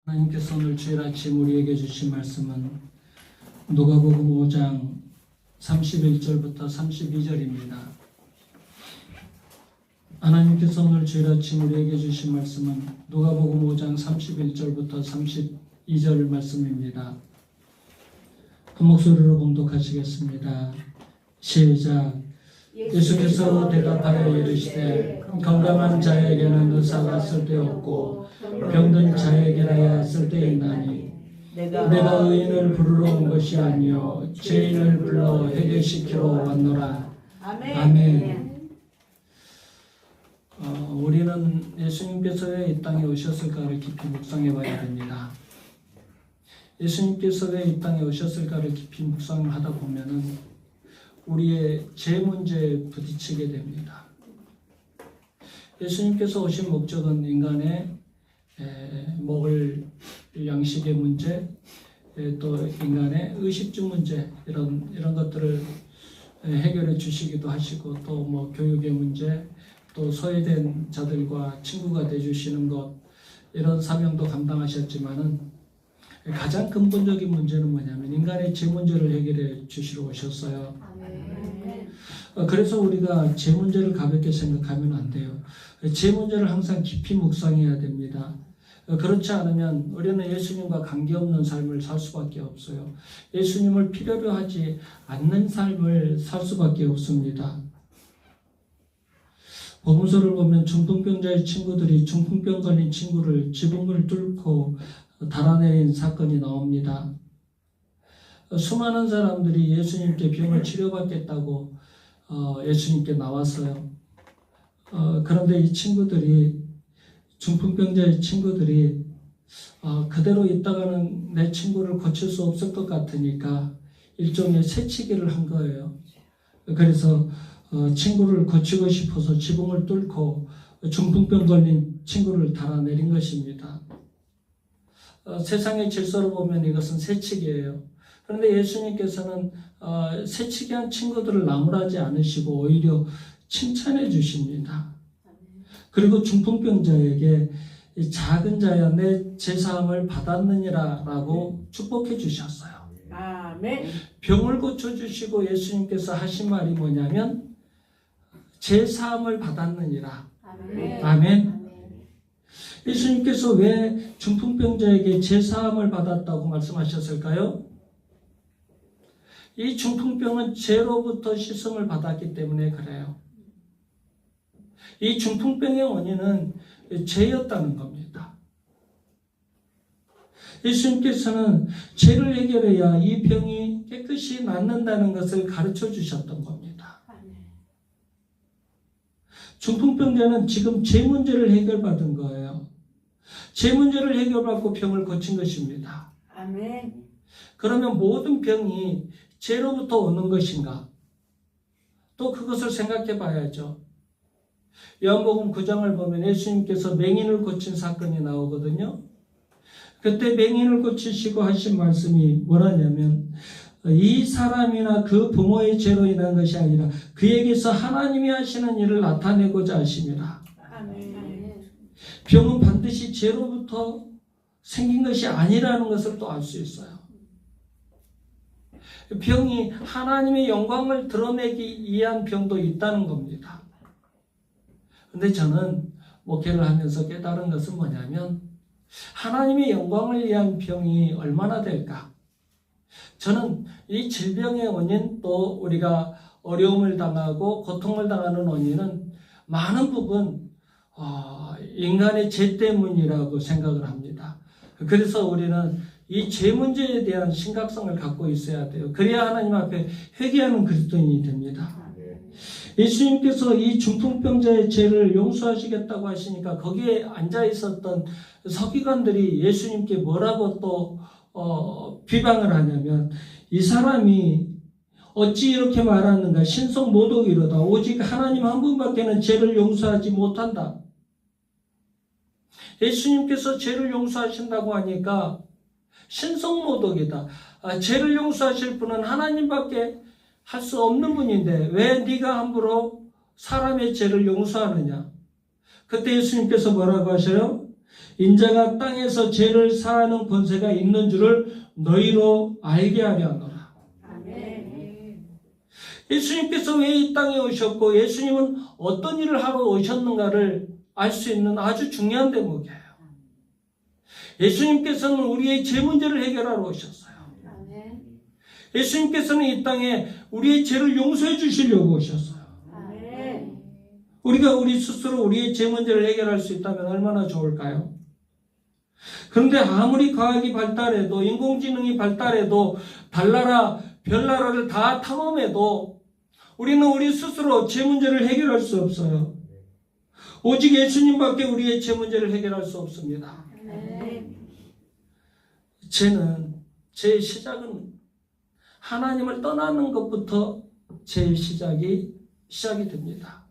하나님께서 오늘 주일 아침 우리에게 주신 말씀은 누가복음 5장 31절부터 32절입니다. 하나님께서 오늘 주일 아침 우리에게 주신 말씀은 누가복음 5장 31절부터 32절 말씀입니다. 큰 목소리로 봉독하시겠습니다. 시작. 예수께서 대답하여 이르시되 건강한 자에게는 의사가 쓸데없고 병든 자에게라야 쓸데있나니 내가 의인을 부르러 온 것이 아니요 죄인을 불러 회개시키러 왔노라. 아멘. 우리는 예수님께서 왜 이 땅에 오셨을까를 깊이 묵상해 봐야 됩니다. 예수님께서 왜 이 땅에 오셨을까를 깊이 묵상을 하다 보면은 우리의 죄 문제에 부딪히게 됩니다. 예수님께서 오신 목적은 인간의 먹을 양식의 문제, 또 인간의 의식주 문제 이런 것들을 해결해 주시기도 하시고 또 뭐 교육의 문제, 또 소외된 자들과 친구가 돼 주시는 것 이런 사명도 감당하셨지만은 가장 근본적인 문제는 뭐냐면 인간의 죄 문제를 해결해 주시러 오셨어요. 그래서 우리가 죄 문제를 가볍게 생각하면 안 돼요. 죄 문제를 항상 깊이 묵상해야 됩니다. 그렇지 않으면 우리는 예수님과 관계없는 삶을 살 수밖에 없어요. 예수님을 필요로 하지 않는 삶을 살 수밖에 없습니다. 복음서를 보면 중풍병자의 친구들이 중풍병 걸린 친구를 지붕을 뚫고 달아내린 사건이 나옵니다. 수많은 사람들이 예수님께 병을 치료받겠다고 예수님께 나왔어요. 그런데 이 친구들이 중풍병자의 친구들이 그대로 있다가는 내 친구를 고칠 수 없을 것 같으니까 일종의 새치기를 한 거예요. 그래서 친구를 고치고 싶어서 지붕을 뚫고 중풍병 걸린 친구를 달아내린 것입니다. 세상의 질서로 보면 이것은 새치기예요. 그런데 예수님께서는 새치기한 친구들을 나무라지 않으시고 오히려 칭찬해 주십니다. 그리고 중풍병자에게 작은 자야 내 죄사함을 받았느니라 라고 축복해 주셨어요. 아멘. 병을 고쳐주시고 예수님께서 하신 말이 뭐냐면 죄사함을 받았느니라. 아멘. 아멘. 예수님께서 왜 중풍병자에게 죄사함을 받았다고 말씀하셨을까요? 이 중풍병은 죄로부터 시성을 받았기 때문에 그래요. 이 중풍병의 원인은 죄였다는 겁니다. 예수님께서는 죄를 해결해야 이 병이 깨끗이 낫는다는 것을 가르쳐 주셨던 겁니다. 중풍병자는 지금 죄 문제를 해결받은 거예요. 죄 문제를 해결받고 병을 고친 것입니다. 아멘. 그러면 모든 병이 죄로부터 오는 것인가? 또 그것을 생각해 봐야죠. 요한복음 9장을 보면 예수님께서 맹인을 고친 사건이 나오거든요. 그때 맹인을 고치시고 하신 말씀이 뭐라냐면 이 사람이나 그 부모의 죄로 인한 것이 아니라 그에게서 하나님이 하시는 일을 나타내고자 하심이라. 아멘. 병은 반드시 죄로부터 생긴 것이 아니라는 것을 또 알 수 있어요. 병이 하나님의 영광을 드러내기 위한 병도 있다는 겁니다. 근데 저는 목회를 하면서 깨달은 것은 뭐냐면 하나님의 영광을 위한 병이 얼마나 될까? 저는 이 질병의 원인 또 우리가 어려움을 당하고 고통을 당하는 원인은 많은 부분 인간의 죄 때문이라고 생각을 합니다. 그래서 우리는 이 죄 문제에 대한 심각성을 갖고 있어야 돼요. 그래야 하나님 앞에 회개하는 그리스도인이 됩니다. 예수님께서 이 중풍병자의 죄를 용서하시겠다고 하시니까 거기에 앉아 있었던 서기관들이 예수님께 뭐라고 또 비방을 하냐면 이 사람이 어찌 이렇게 말하는가 신성모독이로다 오직 하나님 한 분밖에는 죄를 용서하지 못한다. 예수님께서 죄를 용서하신다고 하니까 신성모독이다. 죄를 용서하실 분은 하나님밖에 할 수 없는 분인데 왜 네가 함부로 사람의 죄를 용서하느냐? 그때 예수님께서 뭐라고 하셔요? 인자가 땅에서 죄를 사하는 권세가 있는 줄을 너희로 알게 하려 하노라. 아멘. 예수님께서 왜 이 땅에 오셨고 예수님은 어떤 일을 하러 오셨는가를 알 수 있는 아주 중요한 대목이에요. 예수님께서는 우리의 죄 문제를 해결하러 오셨어요. 아멘. 예수님께서는 이 땅에 우리의 죄를 용서해 주시려고 오셨어요. 아멘. 우리가 우리 스스로 우리의 죄 문제를 해결할 수 있다면 얼마나 좋을까요? 그런데 아무리 과학이 발달해도 인공지능이 발달해도 달나라 별나라를 다 탐험해도 우리는 우리 스스로 죄 문제를 해결할 수 없어요. 오직 예수님밖에 우리의 죄 문제를 해결할 수 없습니다. 아멘. 죄의 시작은 하나님을 떠나는 것부터 죄의 시작이 됩니다.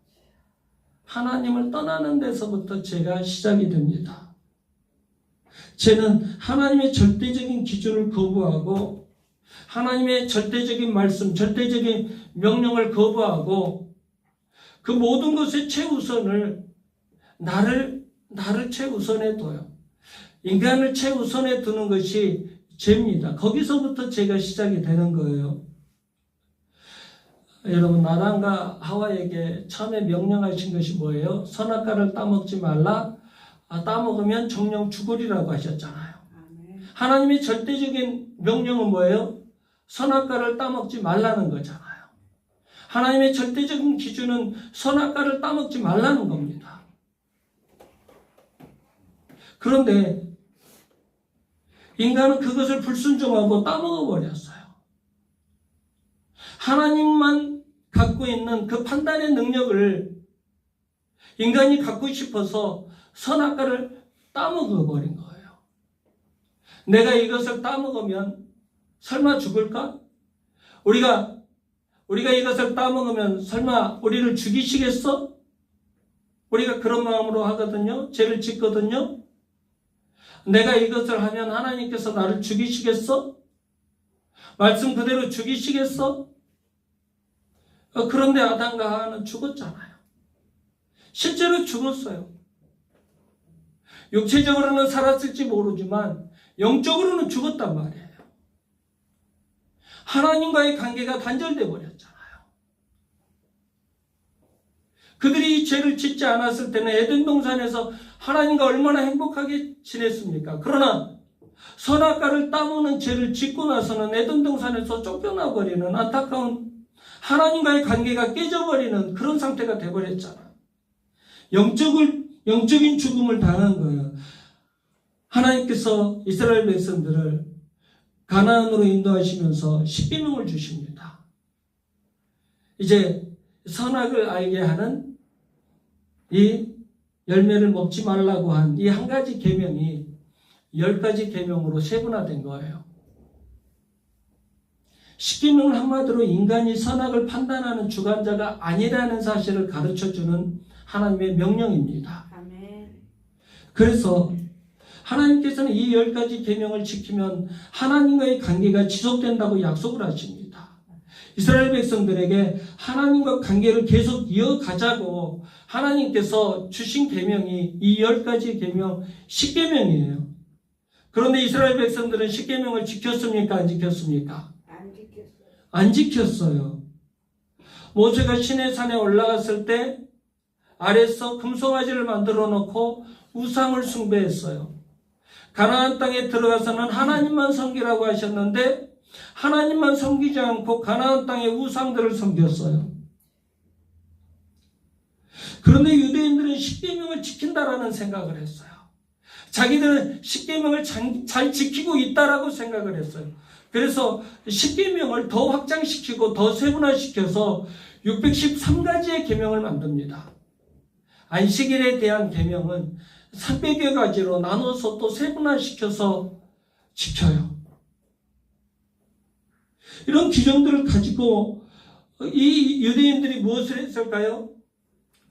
하나님을 떠나는 데서부터 죄가 시작이 됩니다. 죄는 하나님의 절대적인 기준을 거부하고 하나님의 절대적인 말씀, 절대적인 명령을 거부하고 그 모든 것의 최우선을 나를 최우선에 둬요. 인간을 최우선에 두는 것이 죄입니다. 거기서부터 죄가 시작이 되는 거예요. 여러분, 아담과 하와에게 처음에 명령하신 것이 뭐예요? 선악과를 따먹지 말라. 따먹으면 정령 죽으리라고 하셨잖아요. 아멘. 하나님의 절대적인 명령은 뭐예요? 선악과를 따먹지 말라는 거잖아요. 하나님의 절대적인 기준은 선악과를 따먹지 말라는 겁니다. 그런데 인간은 그것을 불순종하고 따먹어 버렸어요. 하나님만 갖고 있는 그 판단의 능력을 인간이 갖고 싶어서 선악과를 따먹어 버린 거예요. 내가 이것을 따먹으면 설마 죽을까? 우리가 이것을 따먹으면 설마 우리를 죽이시겠어? 우리가 그런 마음으로 하거든요. 죄를 짓거든요. 내가 이것을 하면 하나님께서 나를 죽이시겠어? 말씀 그대로 죽이시겠어? 그런데 아담과 하와는 죽었잖아요. 실제로 죽었어요. 육체적으로는 살았을지 모르지만 영적으로는 죽었단 말이에요. 하나님과의 관계가 단절돼 버렸잖아요. 그들이 이 죄를 짓지 않았을 때는 에덴 동산에서 하나님과 얼마나 행복하게 지냈습니까? 그러나 선악과를 따먹는 죄를 짓고 나서는 에덴 동산에서 쫓겨나 버리는 안타까운 하나님과의 관계가 깨져버리는 그런 상태가 돼버렸잖아요. 영적인 죽음을 당한 거예요. 하나님께서 이스라엘 백성들을 가나안으로 인도하시면서 십계명을 주십니다. 이제 선악을 알게 하는 이 열매를 먹지 말라고 한 이 한 가지 계명이 10가지 계명으로 세분화된 거예요. 십계명은 한마디로 인간이 선악을 판단하는 주관자가 아니라는 사실을 가르쳐주는 하나님의 명령입니다. 아멘. 그래서 하나님께서는 이 10가지 계명을 지키면 하나님과의 관계가 지속된다고 약속을 하십니다. 이스라엘 백성들에게 하나님과 관계를 계속 이어가자고 하나님께서 주신 계명이 이 10가지 계명 10계명이에요. 그런데 이스라엘 백성들은 10계명을 지켰습니까? 안 지켰습니까? 안 지켰어요. 안 지켰어요. 모세가 시내산에 올라갔을 때 아래서 금송아지를 만들어 놓고 우상을 숭배했어요. 가나안 땅에 들어가서는 하나님만 섬기라고 하셨는데 하나님만 섬기지 않고 가나안 땅의 우상들을 섬겼어요. 그런데 유대인들은 십계명을 지킨다라는 생각을 했어요. 자기들은 십계명을 잘 지키고 있다라고 생각을 했어요. 그래서 십계명을 더 확장시키고 더 세분화시켜서 613가지의 계명을 만듭니다. 안식일에 대한 계명은 300여 가지로 나눠서 또 세분화시켜서 지켜요. 이런 규정들을 가지고 이 유대인들이 무엇을 했을까요?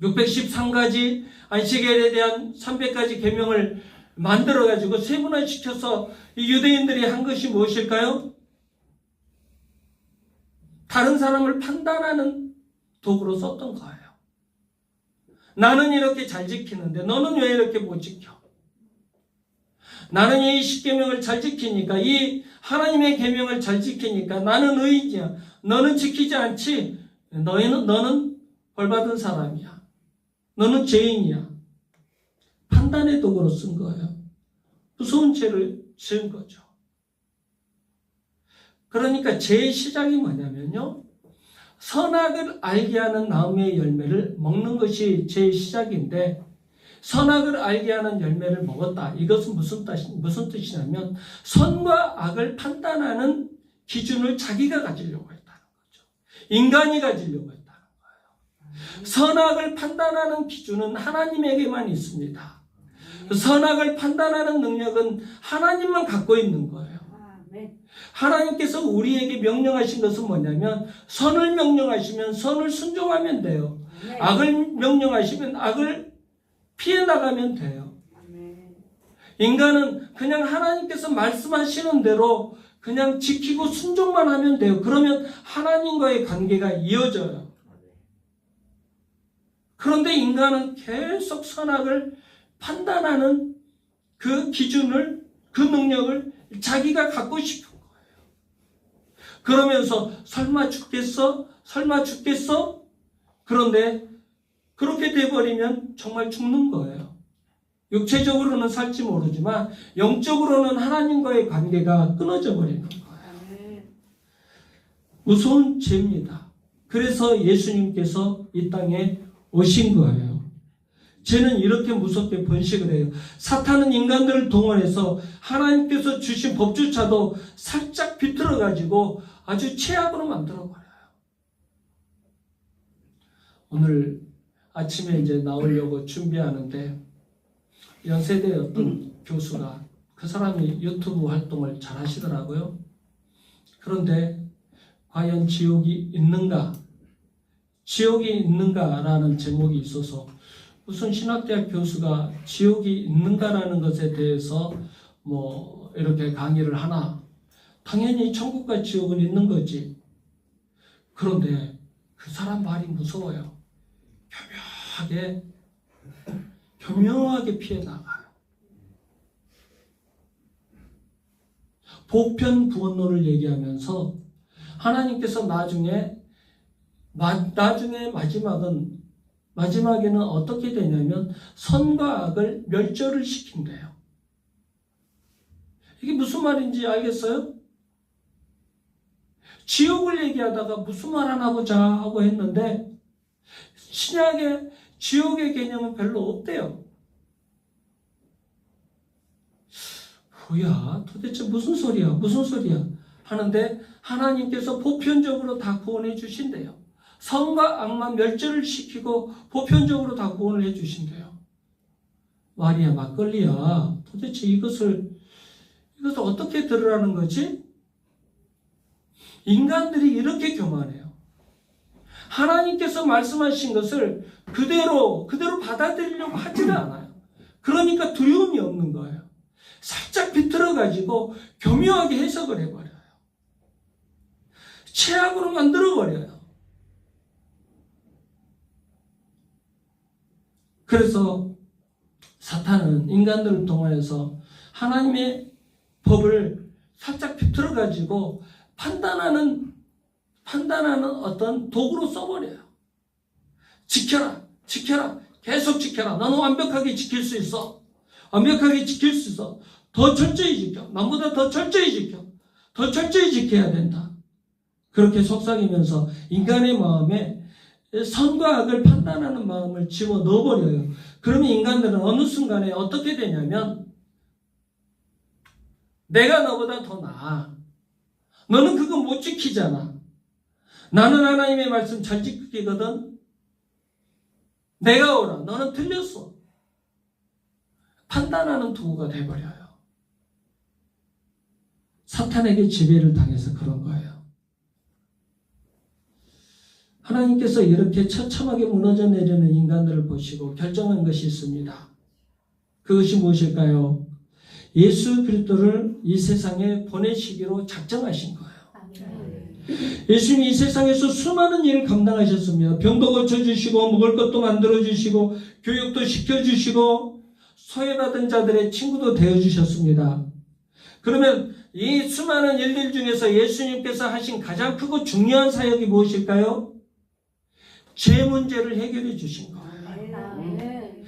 613가지 안식일에 대한 300가지 계명을 만들어가지고 세분화시켜서 이 유대인들이 한 것이 무엇일까요? 다른 사람을 판단하는 도구로 썼던 거예요. 나는 이렇게 잘 지키는데 너는 왜 이렇게 못 지켜? 나는 이 십계명을 잘 지키니까, 이 하나님의 계명을 잘 지키니까 나는 의인이야. 너는 지키지 않지. 너는 벌받은 사람이야. 너는 죄인이야. 판단의 도구로 쓴 거예요. 무서운 죄를 지은 거죠. 그러니까 죄의 시작이 뭐냐면요, 선악을 알게 하는 나무의 열매를 먹는 것이 죄의 시작인데, 선악을 알게 하는 열매를 먹었다. 이것은 무슨 뜻이냐면 선과 악을 판단하는 기준을 자기가 가지려고 했다는 거죠. 인간이 가지려고 했다는 거예요. 선악을 판단하는 기준은 하나님에게만 있습니다. 선악을 판단하는 능력은 하나님만 갖고 있는 거예요. 하나님께서 우리에게 명령하신 것은 뭐냐면, 선을 명령하시면 선을 순종하면 돼요. 악을 명령하시면 악을 피해 나가면 돼요. 인간은 그냥 하나님께서 말씀하시는 대로 그냥 지키고 순종만 하면 돼요. 그러면 하나님과의 관계가 이어져요. 그런데 인간은 계속 선악을 판단하는 그 기준을, 그 능력을 자기가 갖고 싶은 거예요. 그러면서 설마 죽겠어? 설마 죽겠어? 그런데 그렇게 돼버리면 정말 죽는 거예요. 육체적으로는 살지 모르지만 영적으로는 하나님과의 관계가 끊어져 버리는 거예요. 무서운 죄입니다. 그래서 예수님께서 이 땅에 오신 거예요. 죄는 이렇게 무섭게 번식을 해요. 사탄은 인간들을 동원해서 하나님께서 주신 법조차도 살짝 비틀어가지고 아주 최악으로 만들어버려요. 오늘 아침에 이제 나오려고 준비하는데 연세대 어떤 교수가, 그 사람이 유튜브 활동을 잘 하시더라고요. 그런데 과연 지옥이 있는가? 지옥이 있는가라는 제목이 있어서, 무슨 신학대학 교수가 지옥이 있는가라는 것에 대해서 뭐 이렇게 강의를 하나? 당연히 천국과 지옥은 있는 거지. 그런데 그 사람 말이 무서워요. 교묘하게 피해 나가요. 보편구원론을 얘기하면서 하나님께서 나중에 마지막에는 어떻게 되냐면 선과 악을 멸절을 시킨대요. 이게 무슨 말인지 알겠어요? 지옥을 얘기하다가 무슨 말 하나 보자 하고 했는데, 신약에 지옥의 개념은 별로 없대요. 뭐야, 도대체 무슨 소리야 하는데, 하나님께서 보편적으로 다 구원해 주신대요. 선과 악만 멸절을 시키고 보편적으로 다 구원을 해 주신대요. 말이야 막걸리야. 도대체 이것을 어떻게 들으라는 거지? 인간들이 이렇게 교만해요. 하나님께서 말씀하신 것을 그대로 받아들이려고 하지를 않아요. 그러니까 두려움이 없는 거예요. 살짝 비틀어가지고 교묘하게 해석을 해버려요. 최악으로 만들어버려요. 그래서 사탄은 인간들을 통해서 하나님의 법을 살짝 비틀어가지고 판단하는 어떤 도구로 써버려요. 지켜라. 계속 지켜라. 너는 완벽하게 지킬 수 있어. 더 철저히 지켜. 남보다 더 철저히 지켜. 더 철저히 지켜야 된다. 그렇게 속삭이면서 인간의 마음에 선과 악을 판단하는 마음을 집어 넣어버려요. 그러면 인간들은 어느 순간에 어떻게 되냐면, 내가 너보다 더 나아. 너는 그거 못 지키잖아. 나는 하나님의 말씀 잘 지키거든. 내가 오라. 너는 틀렸어. 판단하는 도구가 돼버려요. 사탄에게 지배를 당해서 그런 거예요. 하나님께서 이렇게 처참하게 무너져 내리는 인간들을 보시고 결정한 것이 있습니다. 그것이 무엇일까요? 예수 그리스도를 이 세상에 보내시기로 작정하신 거예요. 예수님이 이 세상에서 수많은 일을 감당하셨습니다. 병도 고쳐주시고 먹을 것도 만들어주시고 교육도 시켜주시고 소외받은 자들의 친구도 되어주셨습니다. 그러면 이 수많은 일들 중에서 예수님께서 하신 가장 크고 중요한 사역이 무엇일까요? 죄 문제를 해결해 주신 거예요. 아멘.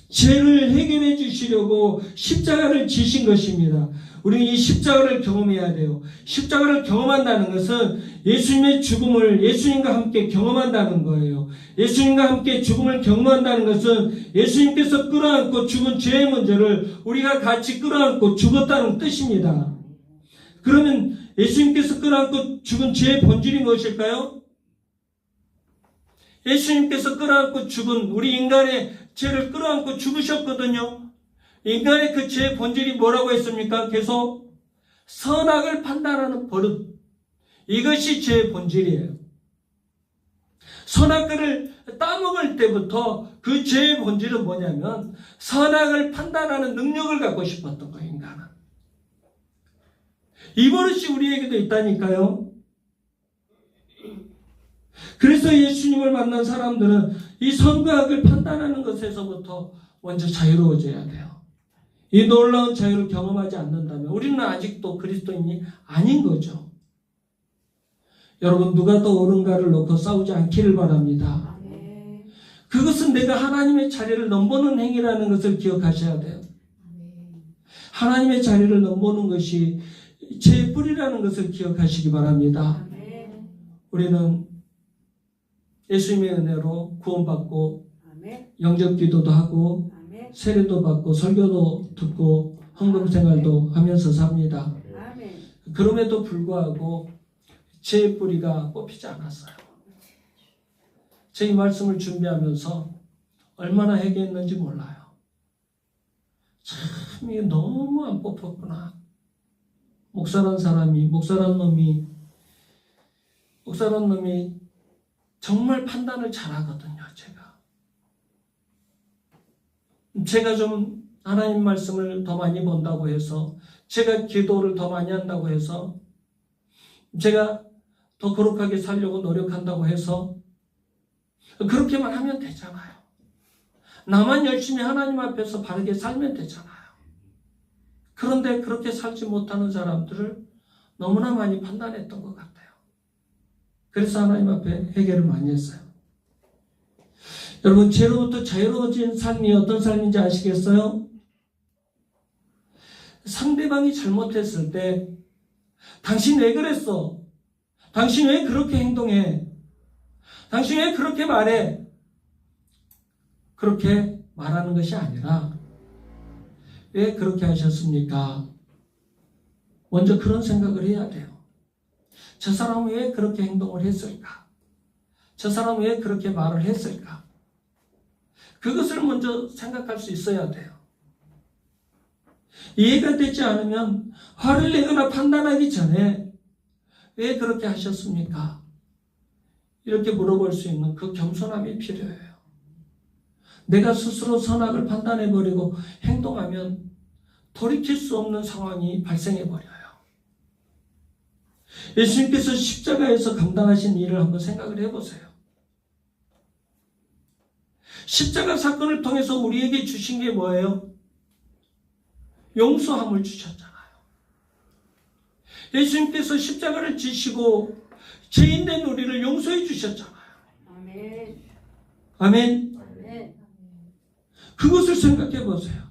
죄를 해결해 주시려고 십자가를 지신 것입니다. 우리는 이 십자가를 경험해야 돼요. 십자가를 경험한다는 것은 예수님의 죽음을 예수님과 함께 경험한다는 거예요. 예수님과 함께 죽음을 경험한다는 것은 예수님께서 끌어안고 죽은 죄의 문제를 우리가 같이 끌어안고 죽었다는 뜻입니다. 그러면 예수님께서 끌어안고 죽은 죄의 본질이 무엇일까요? 예수님께서 끌어안고 죽은 우리 인간의 죄를 끌어안고 죽으셨거든요. 인간의 그 죄의 본질이 뭐라고 했습니까? 계속 선악을 판단하는 버릇. 이것이 죄의 본질이에요. 선악을 따먹을 때부터 그 죄의 본질은 뭐냐면 선악을 판단하는 능력을 갖고 싶었던 거예요, 인간은. 이 버릇이 우리에게도 있다니까요. 그래서 예수님을 만난 사람들은 이 선과 악을 판단하는 것에서부터 먼저 자유로워져야 돼요. 이 놀라운 자유를 경험하지 않는다면 우리는 아직도 그리스도인이 아닌 거죠. 여러분, 누가 더 옳은가를 놓고 싸우지 않기를 바랍니다. 아멘. 그것은 내가 하나님의 자리를 넘보는 행위라는 것을 기억하셔야 돼요. 하나님의 자리를 넘보는 것이 죄의 뿌리라는 것을 기억하시기 바랍니다. 아멘. 우리는 예수님의 은혜로 구원받고 아멘. 영접 기도도 하고 아멘. 세례도 받고 설교도 듣고 헌금 생활도 하면서 삽니다. 아멘. 그럼에도 불구하고 죄의 뿌리가 뽑히지 않았어요. 제 이 말씀을 준비하면서 얼마나 회개했는지 몰라요. 참 이게 너무 안 뽑혔구나. 목사란 놈이 정말 판단을 잘하거든요. 제가 좀 하나님 말씀을 더 많이 본다고 해서, 제가 기도를 더 많이 한다고 해서, 제가 더 거룩하게 살려고 노력한다고 해서 그렇게만 하면 되잖아요. 나만 열심히 하나님 앞에서 바르게 살면 되잖아요. 그런데 그렇게 살지 못하는 사람들을 너무나 많이 판단했던 것 같아요. 그래서 하나님 앞에 회개를 많이 했어요. 여러분, 죄로부터 자유로워진 삶이 어떤 삶인지 아시겠어요? 상대방이 잘못했을 때 당신 왜 그랬어? 당신 왜 그렇게 행동해? 당신 왜 그렇게 말해? 그렇게 말하는 것이 아니라 왜 그렇게 하셨습니까? 먼저 그런 생각을 해야 돼요. 저 사람은 왜 그렇게 행동을 했을까? 저 사람은 왜 그렇게 말을 했을까? 그것을 먼저 생각할 수 있어야 돼요. 이해가 되지 않으면 화를 내거나 판단하기 전에 왜 그렇게 하셨습니까? 이렇게 물어볼 수 있는 그 겸손함이 필요해요. 내가 스스로 선악을 판단해버리고 행동하면 돌이킬 수 없는 상황이 발생해버려요. 예수님께서 십자가에서 감당하신 일을 한번 생각을 해보세요. 십자가 사건을 통해서 우리에게 주신 게 뭐예요? 용서함을 주셨잖아요. 예수님께서 십자가를 지시고 죄인된 우리를 용서해 주셨잖아요. 아멘. 아멘. 아멘. 그것을 생각해 보세요.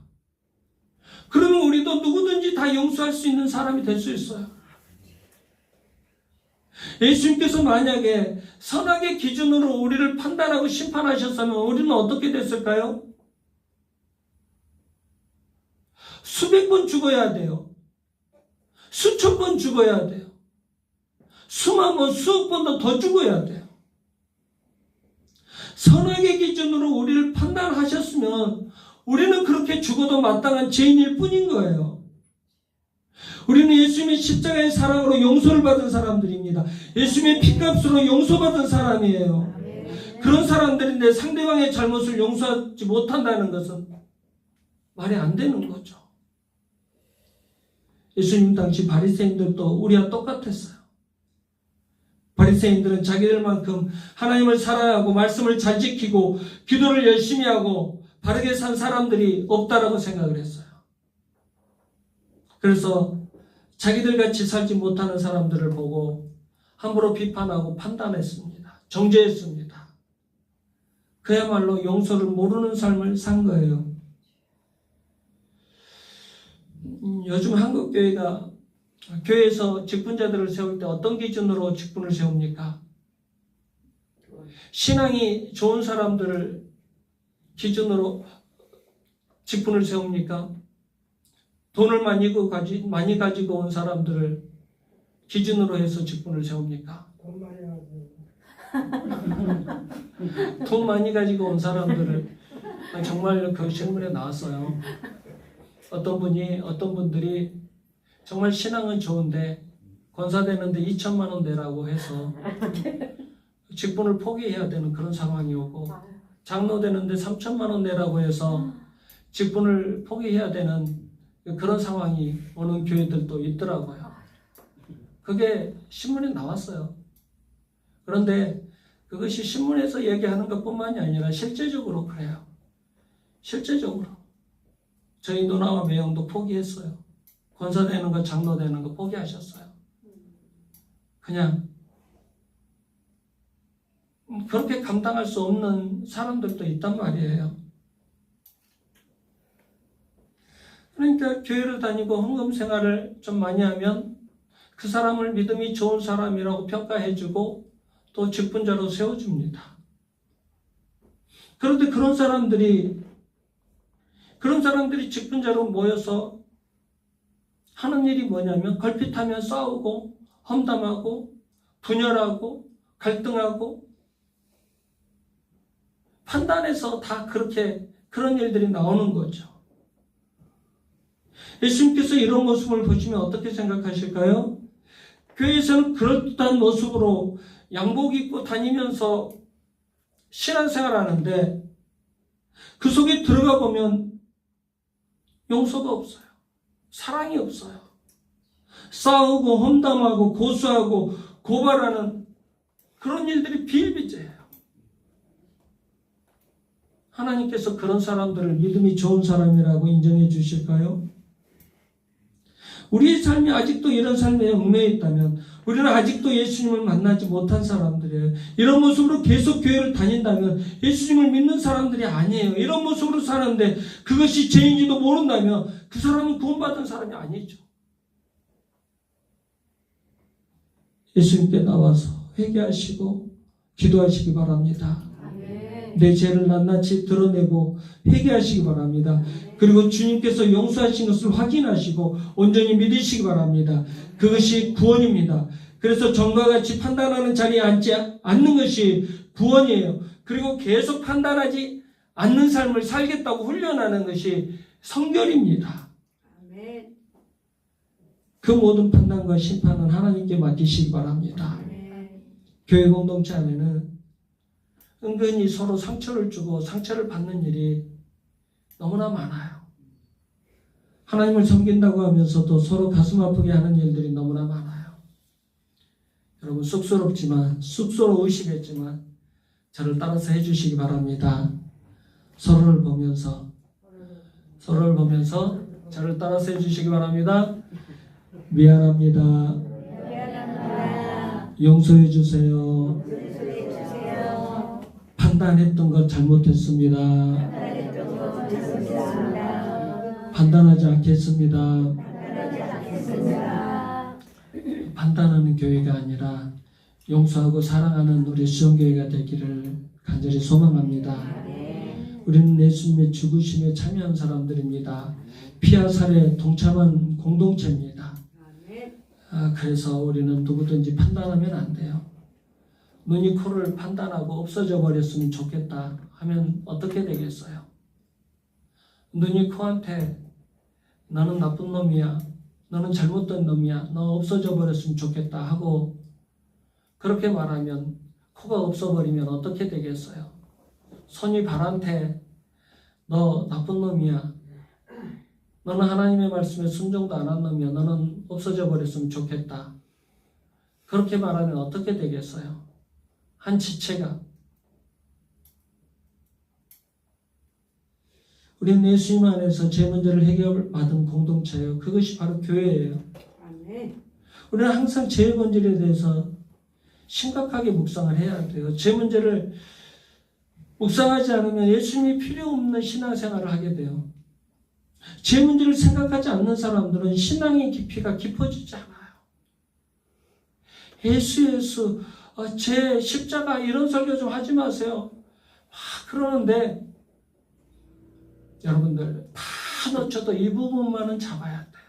그러면 우리도 누구든지 다 용서할 수 있는 사람이 될 수 있어요. 예수님께서 만약에 선악의 기준으로 우리를 판단하고 심판하셨다면 우리는 어떻게 됐을까요? 수백 번 죽어야 돼요. 수천 번 죽어야 돼요. 수만 번, 수억 번도 더 죽어야 돼요. 선악의 기준으로 우리를 판단하셨으면 우리는 그렇게 죽어도 마땅한 죄인일 뿐인 거예요. 우리는 예수님의 십자가의 사랑으로 용서를 받은 사람들입니다. 예수님의 피값으로 용서받은 사람이에요. 아멘. 그런 사람들인데 상대방의 잘못을 용서하지 못한다는 것은 말이 안 되는 거죠. 예수님 당시 바리새인들도 우리와 똑같았어요. 바리새인들은 자기들만큼 하나님을 사랑하고 말씀을 잘 지키고 기도를 열심히 하고 바르게 산 사람들이 없다라고 생각을 했어요. 그래서 자기들 같이 살지 못하는 사람들을 보고 함부로 비판하고 판단했습니다. 정죄했습니다. 그야말로 용서를 모르는 삶을 산 거예요. 요즘 한국 교회가 교회에서 직분자들을 세울 때 어떤 기준으로 직분을 세웁니까? 신앙이 좋은 사람들을 기준으로 직분을 세웁니까? 돈을 많이 가지고 온 사람들을 기준으로 해서 직분을 세웁니까? 돈 많이 가지고 온 사람들을 정말 그 신문에 나왔어요. 어떤 분들이 정말 신앙은 좋은데 권사 되는데 2천만 원 내라고 해서 직분을 포기해야 되는 그런 상황이 오고, 장로 되는데 3천만 원 내라고 해서 직분을 포기해야 되는 그런 상황이 오는 교회들도 있더라고요. 그게 신문에 나왔어요. 그런데 그것이 신문에서 얘기하는 것뿐만이 아니라 실제적으로 그래요. 실제적으로 저희 누나와 매형도 포기했어요. 권사 되는 거, 장로 되는 거 포기하셨어요. 그냥 그렇게 감당할 수 없는 사람들도 있단 말이에요. 그러니까 교회를 다니고 헌금 생활을 좀 많이 하면 그 사람을 믿음이 좋은 사람이라고 평가해주고 또 직분자로 세워줍니다. 그런데 그런 사람들이 직분자로 모여서 하는 일이 뭐냐면 걸핏하면 싸우고 험담하고 분열하고 갈등하고 판단해서 다 그런 일들이 나오는 거죠. 예수님께서 이런 모습을 보시면 어떻게 생각하실까요? 교회에서는 그럴듯한 모습으로 양복 입고 다니면서 신앙생활 하는데 그 속에 들어가 보면 용서가 없어요. 사랑이 없어요. 싸우고 험담하고 고소하고 고발하는 그런 일들이 비일비재해요. 하나님께서 그런 사람들을 믿음이 좋은 사람이라고 인정해 주실까요? 우리의 삶이 아직도 이런 삶에 얽매여 있다면 우리는 아직도 예수님을 만나지 못한 사람들이에요. 이런 모습으로 계속 교회를 다닌다면 예수님을 믿는 사람들이 아니에요. 이런 모습으로 사는데 그것이 죄인지도 모른다면 그 사람은 구원받은 사람이 아니죠. 예수님께 나와서 회개하시고 기도하시기 바랍니다. 내 죄를 낱낱이 드러내고 회개하시기 바랍니다. 그리고 주님께서 용서하신 것을 확인하시고 온전히 믿으시기 바랍니다. 그것이 구원입니다. 그래서 전과 같이 판단하는 자리에 앉지 않는 것이 구원이에요. 그리고 계속 판단하지 않는 삶을 살겠다고 훈련하는 것이 성결입니다. 그 모든 판단과 심판은 하나님께 맡기시기 바랍니다. 교회 공동체 안에는 은근히 서로 상처를 주고 상처를 받는 일이 너무나 많아요. 하나님을 섬긴다고 하면서도 서로 가슴 아프게 하는 일들이 너무나 많아요. 여러분 쑥스러우시겠지만 저를 따라서 해주시기 바랍니다. 서로를 보면서 저를 따라서 해주시기 바랍니다. 미안합니다. 용서해 주세요. 판단했던 것 잘못했습니다. 판단하지 않겠습니다. 판단하는 교회가 아니라 용서하고 사랑하는 우리 수영교회가 되기를 간절히 소망합니다. 우리는 예수님의 죽으심에 참여한 사람들입니다. 피와 살에 동참한 공동체입니다. 그래서 우리는 누구든지 판단하면 안 돼요. 눈이 코를 판단하고 없어져 버렸으면 좋겠다 하면 어떻게 되겠어요? 눈이 코한테 너는 나쁜 놈이야, 너는 잘못된 놈이야, 너 없어져 버렸으면 좋겠다 하고 그렇게 말하면 코가 없어버리면 어떻게 되겠어요? 손이 발한테 너 나쁜 놈이야, 너는 하나님의 말씀에 순종도 안 한 놈이야, 너는 없어져 버렸으면 좋겠다 그렇게 말하면 어떻게 되겠어요? 한 지체가 우리는 예수님 안에서 제 문제를 해결받은 공동체예요. 그것이 바로 교회예요. 아멘. 우리는 항상 제 본질에 대해서 심각하게 묵상을 해야 돼요. 제 문제를 묵상하지 않으면 예수님이 필요 없는 신앙생활을 하게 돼요. 제 문제를 생각하지 않는 사람들은 신앙의 깊이가 깊어지지 않아요. 예수, 제 십자가 이런 설교 좀 하지 마세요. 그러는데 여러분들 다 놓쳐도 이 부분만은 잡아야 돼요.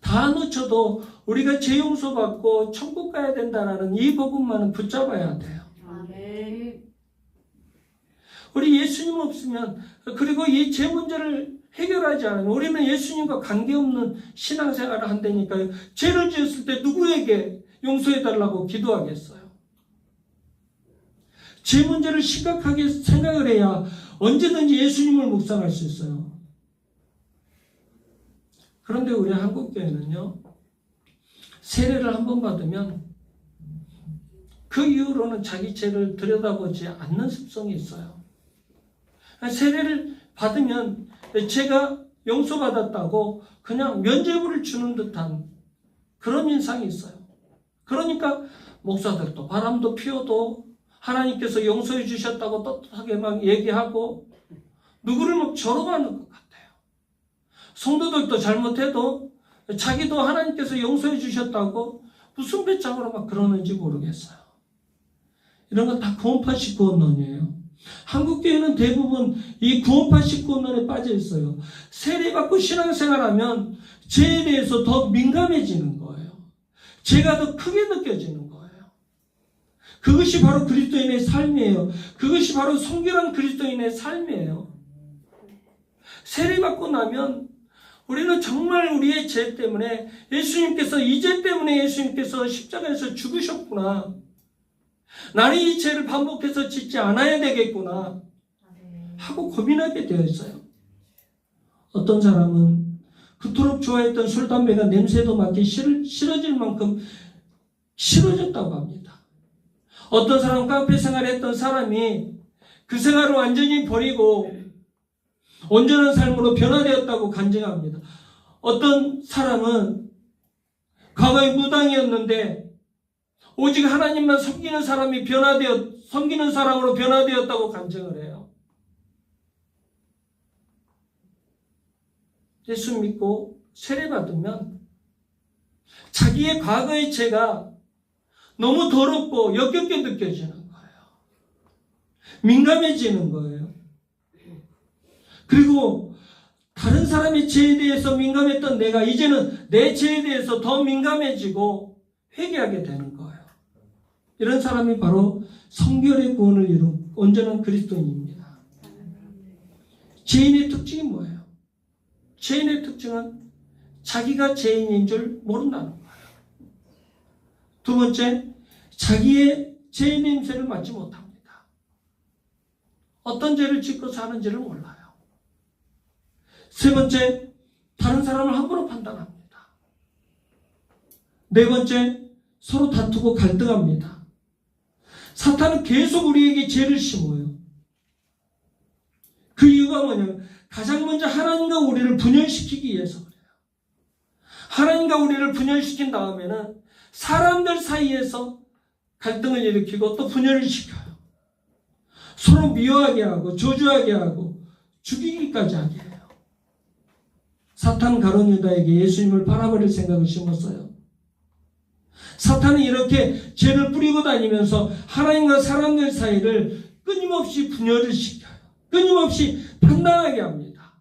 다 놓쳐도 우리가 죄 용서받고 천국 가야 된다는 이 부분만은 붙잡아야 돼요. 아멘. 우리 예수님 없으면, 그리고 이 죄 문제를 해결하지 않으면 우리는 예수님과 관계없는 신앙생활을 한다니까요. 죄를 지었을 때 누구에게 용서해달라고 기도하겠어요? 죄 문제를 심각하게 생각을 해야 언제든지 예수님을 묵상할 수 있어요. 그런데 우리 한국교회는요, 세례를 한 번 받으면 그 이후로는 자기 죄를 들여다보지 않는 습성이 있어요. 세례를 받으면 제가 용서받았다고 그냥 면죄부를 주는 듯한 그런 인상이 있어요. 그러니까 목사들도 바람도 피워도 하나님께서 용서해 주셨다고 떳떳하게 막 얘기하고 누구를 막 조롱하는 것 같아요. 성도들도 잘못해도 자기도 하나님께서 용서해 주셨다고 무슨 배짱으로 막 그러는지 모르겠어요. 이런 건 다 구원파 식구원론이에요. 한국교회는 대부분 이 구원파 식구원론에 빠져 있어요. 세례받고 신앙생활하면 죄에 대해서 더 민감해지는 거예요. 죄가 더 크게 느껴지는 거예요. 그것이 바로 그리스도인의 삶이에요. 그것이 바로 성결한 그리스도인의 삶이에요. 세례받고 나면 우리는 정말 우리의 죄 때문에 예수님께서 이 죄 때문에 예수님께서 십자가에서 죽으셨구나. 나는 이 죄를 반복해서 짓지 않아야 되겠구나 하고 고민하게 되어 있어요. 어떤 사람은 그토록 좋아했던 술, 담배가 냄새도 맡기 싫어질 만큼 싫어졌다고 합니다. 어떤 사람 카페 생활했던 사람이 그 생활을 완전히 버리고 온전한 삶으로 변화되었다고 간증합니다. 어떤 사람은 과거에 무당이었는데 오직 하나님만 섬기는 섬기는 사람으로 변화되었다고 간증을 해요. 예수 믿고 세례받으면 자기의 과거의 죄가 너무 더럽고 역겹게 느껴지는 거예요. 민감해지는 거예요. 그리고 다른 사람의 죄에 대해서 민감했던 내가 이제는 내 죄에 대해서 더 민감해지고 회개하게 되는 거예요. 이런 사람이 바로 성결의 구원을 이룬 온전한 그리스도인입니다. 죄인의 특징이 뭐예요? 죄인의 특징은 자기가 죄인인 줄 모른다는 거예요. 두 번째, 자기의 죄의 냄새를 맡지 못합니다. 어떤 죄를 짓고 사는지를 몰라요. 세 번째, 다른 사람을 함부로 판단합니다. 네 번째, 서로 다투고 갈등합니다. 사탄은 계속 우리에게 죄를 심어요. 그 이유가 뭐냐면 가장 먼저 하나님과 우리를 분열시키기 위해서 그래요. 하나님과 우리를 분열시킨 다음에는 사람들 사이에서 갈등을 일으키고 또 분열을 시켜요. 서로 미워하게 하고 저주하게 하고 죽이기까지 하게 해요. 사탄 가룟 유다에게 예수님을 팔아버릴 생각을 심었어요. 사탄은 이렇게 죄를 뿌리고 다니면서 하나님과 사람들 사이를 끊임없이 분열을 시켜요. 끊임없이 판단하게 합니다.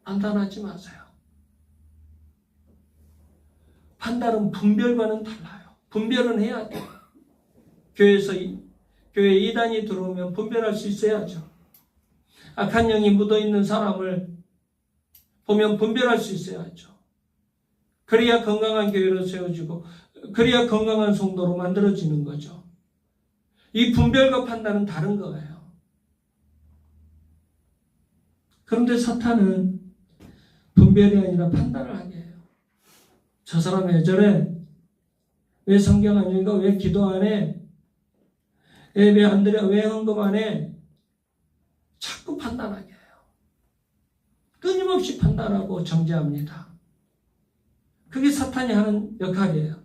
판단하지 마세요. 판단은 분별과는 달라요. 분별은 해야 돼요. 교회 이단이 들어오면 분별할 수 있어야죠. 악한 영이 묻어있는 사람을 보면 분별할 수 있어야죠. 그래야 건강한 교회로 세워지고 그래야 건강한 성도로 만들어지는 거죠. 이 분별과 판단은 다른 거예요. 그런데 사탄은 분별이 아니라 판단을 하게 해요. 저 사람 왜 저래? 왜 성경 안 읽어? 왜 기도 안 해? 예배 안 드려? 왜 헌금 안 해? 자꾸 판단하게 해요. 끊임없이 판단하고 정죄합니다. 그게 사탄이 하는 역할이에요.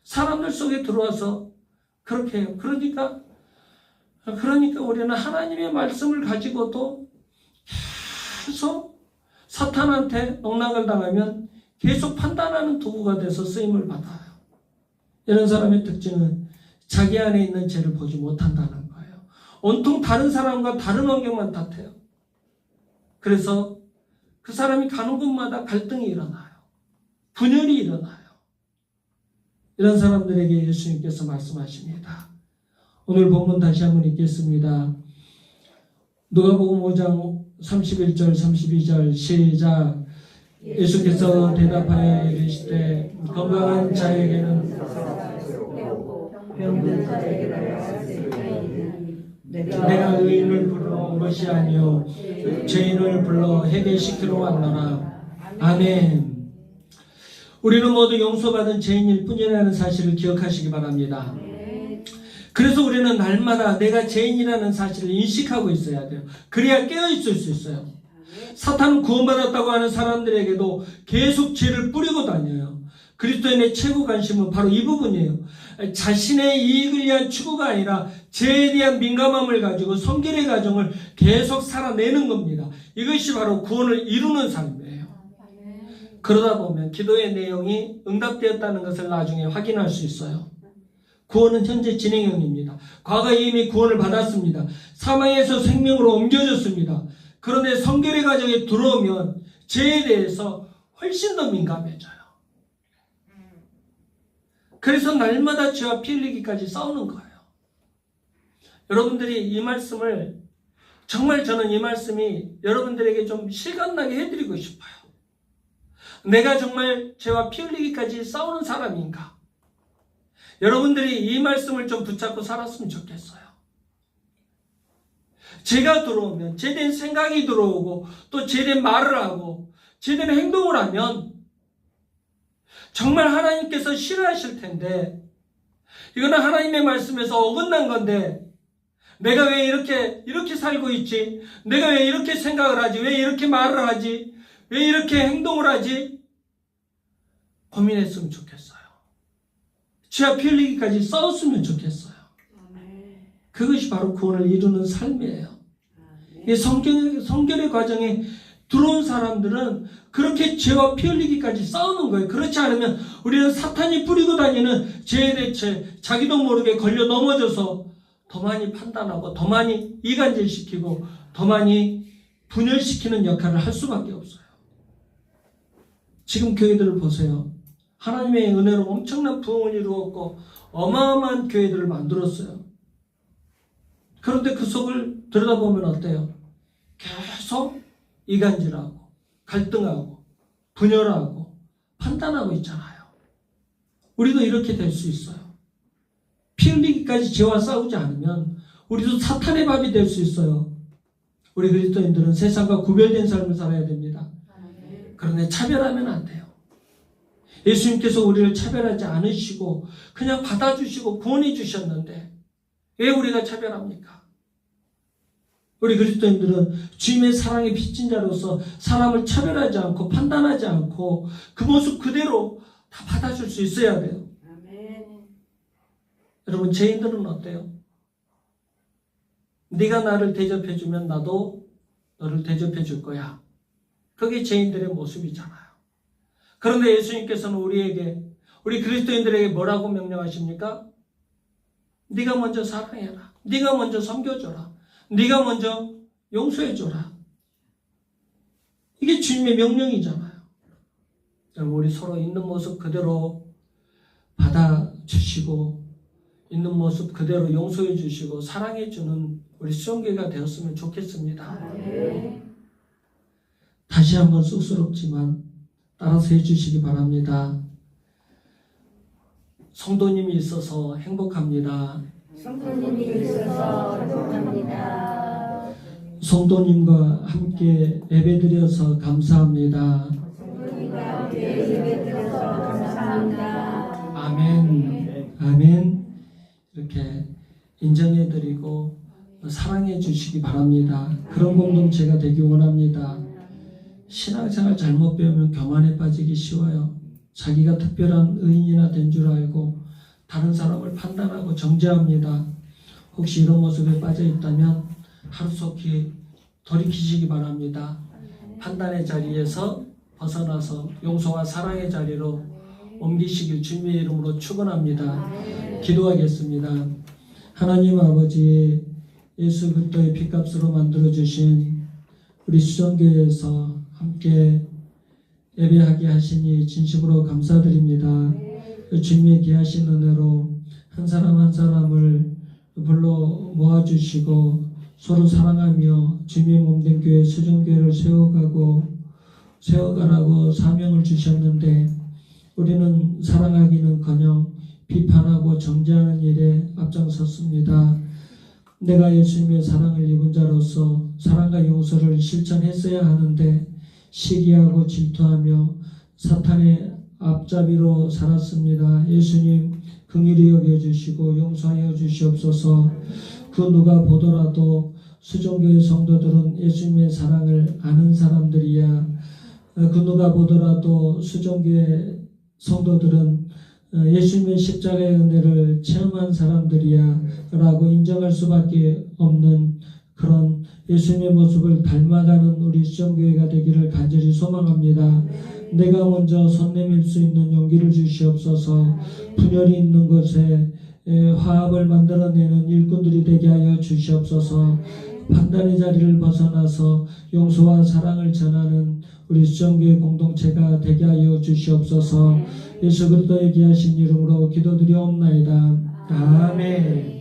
사람들 속에 들어와서 그렇게 해요. 그러니까 우리는 하나님의 말씀을 가지고도 계속 사탄한테 농락을 당하면 계속 판단하는 도구가 돼서 쓰임을 받아요. 이런 사람의 특징은 자기 안에 있는 죄를 보지 못한다는 거예요. 온통 다른 사람과 다른 환경만 탓해요. 그래서 그 사람이 가는 곳마다 갈등이 일어나요. 분열이 일어나요. 이런 사람들에게 예수님께서 말씀하십니다. 오늘 본문 다시 한번 읽겠습니다. 누가복음 5장 31절 32절 시작. 예수께서 대답하여 이르시되 건강한 자에게는 병든 자에게는 내가 의인을 부르러 온 것이 아니요 죄인을 불러 회개시키러 왔노라. 아멘. 우리는 모두 용서받은 죄인일 뿐이라는 사실을 기억하시기 바랍니다. 그래서 우리는 날마다 내가 죄인이라는 사실을 인식하고 있어야 돼요. 그래야 깨어있을 수 있어요. 사탄은 구원받았다고 하는 사람들에게도 계속 죄를 뿌리고 다녀요. 그리스도인의 최고 관심은 바로 이 부분이에요. 자신의 이익을 위한 추구가 아니라 죄에 대한 민감함을 가지고 성결의 과정을 계속 살아내는 겁니다. 이것이 바로 구원을 이루는 삶이에요. 그러다 보면 기도의 내용이 응답되었다는 것을 나중에 확인할 수 있어요. 구원은 현재 진행형입니다. 과거에 이미 구원을 받았습니다. 사망에서 생명으로 옮겨졌습니다. 그런데 성결의 과정에 들어오면 죄에 대해서 훨씬 더 민감해져요. 그래서 날마다 죄와 피 흘리기까지 싸우는 거예요. 여러분들이 이 말씀을 정말 저는 이 말씀이 여러분들에게 좀 실감나게 해드리고 싶어요. 내가 정말 죄와 피 흘리기까지 싸우는 사람인가? 여러분들이 이 말씀을 좀 붙잡고 살았으면 좋겠어요. 죄가 들어오면 죄된 생각이 들어오고 또 죄된 말을 하고 죄된 행동을 하면 정말 하나님께서 싫어하실 텐데 이거는 하나님의 말씀에서 어긋난 건데 내가 왜 이렇게 살고 있지? 내가 왜 이렇게 생각을 하지? 왜 이렇게 말을 하지? 왜 이렇게 행동을 하지? 고민했으면 좋겠어요. 죄와 피 흘리기까지 싸웠으면 좋겠어요. 그것이 바로 구원을 이루는 삶이에요. 이 성결의 과정에 들어온 사람들은 그렇게 죄와 피 흘리기까지 싸우는 거예요. 그렇지 않으면 우리는 사탄이 뿌리고 다니는 죄에 대체 자기도 모르게 걸려 넘어져서 더 많이 판단하고 더 많이 이간질시키고 더 많이 분열시키는 역할을 할 수밖에 없어요. 지금 교회들을 보세요. 하나님의 은혜로 엄청난 부흥을 이루었고 어마어마한 교회들을 만들었어요. 그런데 그 속을 들여다보면 어때요? 계속 이간질하고 갈등하고 분열하고 판단하고 있잖아요. 우리도 이렇게 될 수 있어요. 피 흘리기까지 죄와 싸우지 않으면 우리도 사탄의 밥이 될 수 있어요. 우리 그리스도인들은 세상과 구별된 삶을 살아야 됩니다. 그런데 차별하면 안 돼요. 예수님께서 우리를 차별하지 않으시고 그냥 받아주시고 구원해 주셨는데 왜 우리가 차별합니까? 우리 그리스도인들은 주님의 사랑의 빚진 자로서 사람을 차별하지 않고 판단하지 않고 그 모습 그대로 다 받아줄 수 있어야 돼요. 여러분, 죄인들은 어때요? 네가 나를 대접해주면 나도 너를 대접해줄 거야. 그게 죄인들의 모습이잖아요. 그런데 예수님께서는 우리 그리스도인들에게 뭐라고 명령하십니까? 네가 먼저 사랑해라. 네가 먼저 섬겨줘라. 네가 먼저 용서해줘라. 이게 주님의 명령이잖아요. 여러분, 우리 서로 있는 모습 그대로 받아주시고 있는 모습 그대로 용서해 주시고 사랑해 주는 우리 수용교회가 되었으면 좋겠습니다. 다시 한번 쑥스럽지만 따라서 해주시기 바랍니다. 성도님이 있어서 행복합니다. 성도님이 있어서 행복합니다. 성도님과 함께 예배드려서 감사합니다. 성도님과 함께 예배드려서 감사합니다. 아멘. 아멘. 이렇게 인정해드리고 사랑해 주시기 바랍니다. 그런 공동체가 되기 원합니다. 신앙생활 잘못 배우면 교만에 빠지기 쉬워요. 자기가 특별한 의인이나 된 줄 알고 다른 사람을 판단하고 정죄합니다. 혹시 이런 모습에 빠져 있다면 하루속히 돌이키시기 바랍니다. 판단의 자리에서 벗어나서 용서와 사랑의 자리로 옮기시길 주님의 이름으로 축원합니다. 기도하겠습니다. 하나님 아버지, 예수 그리스도의 피값으로 만들어주신 우리 수정교회에서 함께 예배하게 하시니 진심으로 감사드립니다. 주님의 귀하신 은혜로 한 사람 한 사람을 불러 모아주시고 서로 사랑하며 주님의 몸된 교회 수정교회를 세워가라고 사명을 주셨는데 우리는 사랑하기는커녕 비판하고 정죄하는 일에 앞장섰습니다. 내가 예수님의 사랑을 입은 자로서 사랑과 용서를 실천했어야 하는데 시기하고 질투하며 사탄의 앞잡이로 살았습니다. 예수님 긍휼히 여겨주시고 용서하여 주시옵소서. 그 누가 보더라도 수종교회 성도들은 예수님의 사랑을 아는 사람들이야. 그 누가 보더라도 수종교회 성도들은 예수님의 십자가의 은혜를 체험한 사람들이야 라고 인정할 수밖에 없는 그런 예수님의 모습을 닮아가는 우리 수정교회가 되기를 간절히 소망합니다. 내가 먼저 손 내밀 수 있는 용기를 주시옵소서. 분열이 있는 곳에 화합을 만들어내는 일꾼들이 되게 하여 주시옵소서. 판단의 자리를 벗어나서 용서와 사랑을 전하는 우리 수정교회 공동체가 되게 하여 주시옵소서. 예수 그리스도의 귀하신 이름으로 기도드리옵나이다. 아멘.